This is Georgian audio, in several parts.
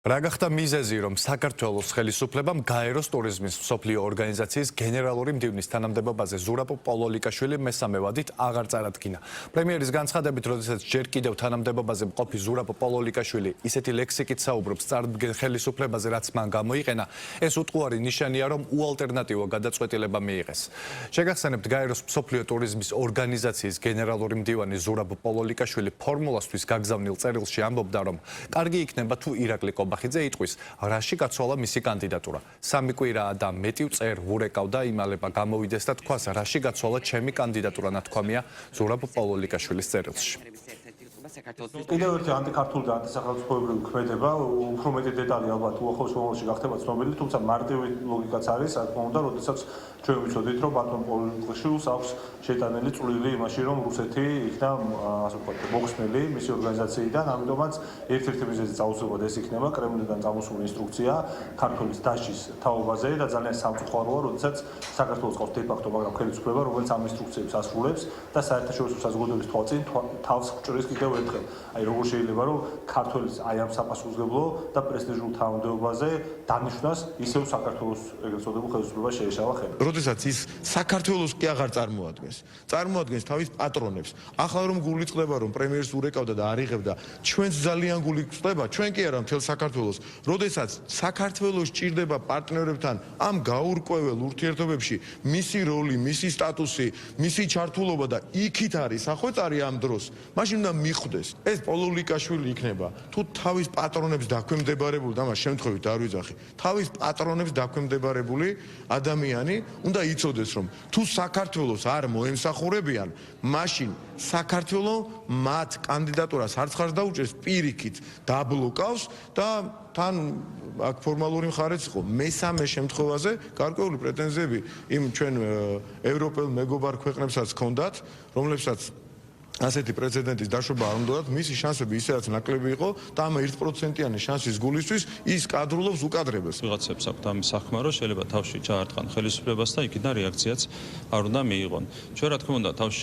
რა გახდა მიზეზი, რომ საქართველოს ხელისუფლებამ გაეროს ტურიზმის მსოფლიო ორგანიზაციის გენერალური მდივნის თანამდებობაზე ზურაბ პოლოლიკაშვილი მესამე ვადით აღარ წარადგინა. პრემიერის განცხადებით, როდესაც ჯერ კიდევ თანამდებობაზე მყოფი ზურაბ პოლოლიკაშვილი ისეთი ლექსიკით საუბრობს წარდგენ ხელისუფლებაზე, რაც მან გამოიყენა, ეს უტყუარი ნიშანია, რომ უალტერნატივო გადაწყვეტილება მიიღეს. შეგახსენებთ, გაეროს მსოფლიო ტურიზმის ორგანიზაციის გენერალური მდივანი ზურაბ პოლოლიკაშვილი ფორმულასთვის გაგზავნილ წერილში ამბობდა, რომ კარგი იქნება თუ ირაკლი ბახიძე იტყვის, რაში გაცვალა მისი კანდიდატურა. 3 კვირაა და მეტი წერ ვურეკავდა იმალება გამოვიდეს და თქვას, რაში გაცვალა ჩემი კანდიდატურა, ნათქვამია ზურაბ პოლოლიკაშვილის წერილში. კიდევ ერთი ანტიქართული და ანტისახელმწიფოებრივი ქმედება, უფრო მეტი დეტალი ალბათ უახლოეს მომავალში გახდება ცნობილი, თუმცა მარტივი ლოგიკაც არის, რა თქმა უნდა, როდესაც ჩვენ ვიცოდით, რომ ბატონ პოლოლიკაშვილს აქვს შეტანილი წვლილი იმაში, რომ რუსეთი იქნა, ასე ვთქვათ, მოხსნილი მისი ორგანიზაციიდან, ამიტომაც ერთ-ერთი მიზეზი აუცილებლად ეს იქნება კრემლიდან წამოსული ინსტრუქცია ქართლის დაშის თაობაზე და ძალიან სამწუხაროა, როდესაც საქართველოს ყავს დე-ფაქტო, მაგრამ ხელისუფლება, რომელიც ამ ინსტრუქციებს ასრულებს და საერთაშორისო საზოგადოების თვალწინ თავს ჭრის კიდევ ერთხელ. Აი როგორ შეიძლება რომ ქართველის აი ამ საპასუხისმგებლო და პრესტიჟულ თანამდებობაზე დანიშვნას ისევ საქართველოს ეგრეთ წოდებულ ხელისუფლებას შეეშალა ხელი. როდესაც ის საქართველოს კი აღარ წარმოადგენს თავის პატრონებს. ახლა რომ გული წყდება რომ პრემიერს ურეკავდა და არიღებდა, ჩვენც ძალიან გული წყდება, ჩვენ კი არა მთელ საქართველოს. როდესაც საქართველოს ჭირდება პარტნიორებთან ამ გაურკვეველ ურთიერთობებში მისი როლი, მისი სტატუსი, მისი ჩართულობა და იქით არის სახვეწარი ამ დროს, მაშინ უნდა მიხვდეს. ეს პოლოლიკაშვილი იქნება თუ თავის პატრონებს დაქვემდებარებული და მას შემთხვევით არ ვიძახი. თავის პატრონებს დაქვემდებარებული ადამიანი უნდა იცოდეს, რომ თუ საქართველოს არ მოემსახურებიან, მაშინ საქართველოს მათ კანდიდატურას არც დაუჭერს, პირიქით დაბლოკავს და თან აქ ფორმალური მხარეც იყო მესამე შემთხვევაზე გარკვეული პრეტენზიები იმ ჩვენ ევროპელ მეგობარ ქვეყნებსაც ჰქონდათ, რომლებსაც ასეთი პრეცედენტის დაშვება არ უნდათ, მისი შანსები ისედაც ნაკლები იყო და ამ 1%-იანი შანსის გულისთვის ის კადრულობს უკადრებელს. ვიღაცებს აქვთ ამის საქმე, რომ შეიძლება თავში ჩაარტყან ხელისუფლებას და იქიდან რეაქციაც არ უნდა მიიღონ. ჩვენ რა თქმა უნდა თავში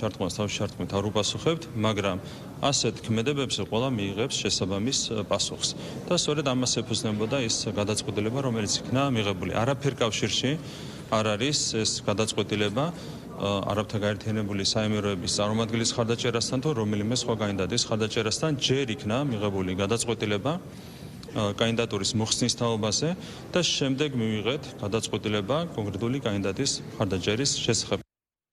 ჩარტყმით არ უპასუხებთ, მაგრამ ასეთ ქმედებებზე ყველა მიიღებს შესაბამის პასუხს. და სწორედ ამას ეფუძნებოდა ის გადაწყვეტილება, რომელიც იქნა მიღებული. არაფერ კავშირში არ არის ეს გადაწყვეტილება არაბთა გაერთიანებული საემიროების წარმომადგენლის ხარდაჭერასთან თუ რომელიმე სხვა კანდიდატის ხარდაჭერასთან ჯერ იქნა მიღებული გადაწყვეტილება კანდიდატურის მოხსნის თაობაზე და შემდეგ მივიღეთ გადაწყვეტილება კონკრეტული კანდიდატის ხარდაჭერის შესახებ.